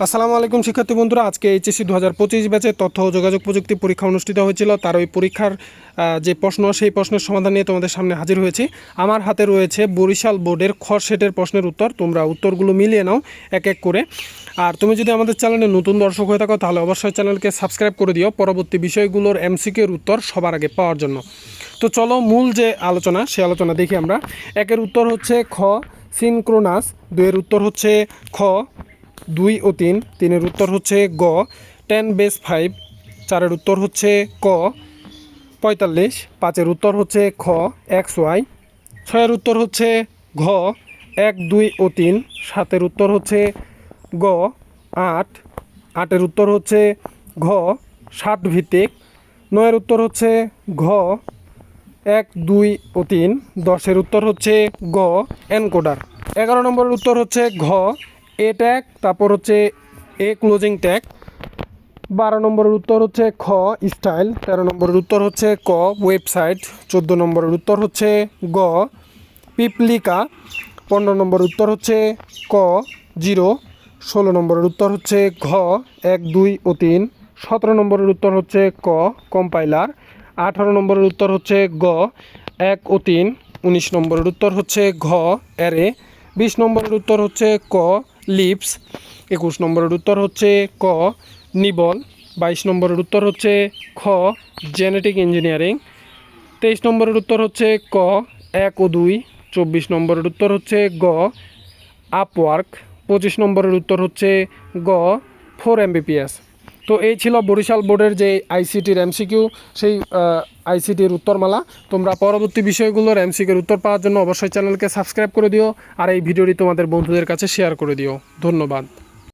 আসসালামু আলাইকুম শিক্ষার্থী বন্ধুরা, আজকে এইচএসসি 2025 ব্যাচে তথ্য ও যোগাযোগ প্রযুক্তি পরীক্ষা অনুষ্ঠিত হয়েছিল। তার ওই পরীক্ষার যে প্রশ্ন, সেই প্রশ্নের সমাধান নিয়ে তোমাদের সামনে হাজির হয়েছি। আমার হাতে রয়েছে বরিশাল বোর্ডের খ সেটের প্রশ্নের উত্তর। তোমরা উত্তরগুলো মিলিয়ে নাও এক এক করে। আর তুমি যদি আমাদের চ্যানেলে নতুন দর্শক হয়ে থাকো তাহলে অবশ্যই চ্যানেলকে সাবস্ক্রাইব করে দিও পরবর্তী বিষয়গুলোর এমসিকিউর উত্তর সবার আগে পাওয়ার জন্য। তো চলো মূল যে আলোচনা, সেই আলোচনা দেখি আমরা। একের উত্তর হচ্ছে খ সিনক্রোনাস, দুইয়ের উত্তর হচ্ছে খ 2 ও 3, তিনের উত্তর হচ্ছে গ 10^5, চারের উত্তর হচ্ছে ক 45, পাঁচের উত্তর হচ্ছে খ XY, ছয়ের উত্তর হচ্ছে ঘ 1, 2 ও 3, সাতের উত্তর হচ্ছে গ 8, আটের উত্তর হচ্ছে ঘ 60 ভিত্তিক, নয়ের উত্তর হচ্ছে ঘ 1, 2 ও 3, 10-এর উত্তর হচ্ছে গ এনকোডার, 11 নম্বরের উত্তর হচ্ছে ঘ এ ট্যাগ, তারপর হচ্ছে এ ক্লোজিং ট্যাগ, 12 নম্বরের উত্তর হচ্ছে খ স্টাইল, 13 নম্বরের উত্তর হচ্ছে ক ওয়েবসাইট, 14 নম্বরের উত্তর হচ্ছে গ পিপলিকা, 15 নম্বরের উত্তর হচ্ছে ক 0, 16 নম্বরের উত্তর হচ্ছে ঘ 1, 2 ও 3, 17 নম্বরের উত্তর হচ্ছে ক কম্পাইলার, 18 নম্বরের উত্তর হচ্ছে গ 1 ও 3, 19 নম্বরের উত্তর হচ্ছে ঘ অ্যারে, 20 নম্বরের উত্তর হচ্ছে ক লিপস, 21 নম্বরের উত্তর হচ্ছে ক নিবল, 22 নম্বরের উত্তর হচ্ছে খ জেনেটিক ইঞ্জিনিয়ারিং, 23 নম্বরের উত্তর হচ্ছে ক 1 ও 2, 24 নম্বরের উত্তর হচ্ছে গ আপওয়ার্ক, 25 নম্বরের উত্তর হচ্ছে গ 4 Mbps। তো এই ছিল বরিশাল বোর্ডের যে আইসিটির এমসিকিউ, সেই আইসিটির উত্তরমালা। তোমরা পরবর্তী বিষয়গুলোর এমসিকিউর উত্তর পাওয়ার জন্য অবশ্যই চ্যানেলকে সাবস্ক্রাইব করে দিও, আর এই ভিডিওটি তোমাদের বন্ধুদের কাছে শেয়ার করে দিও। ধন্যবাদ।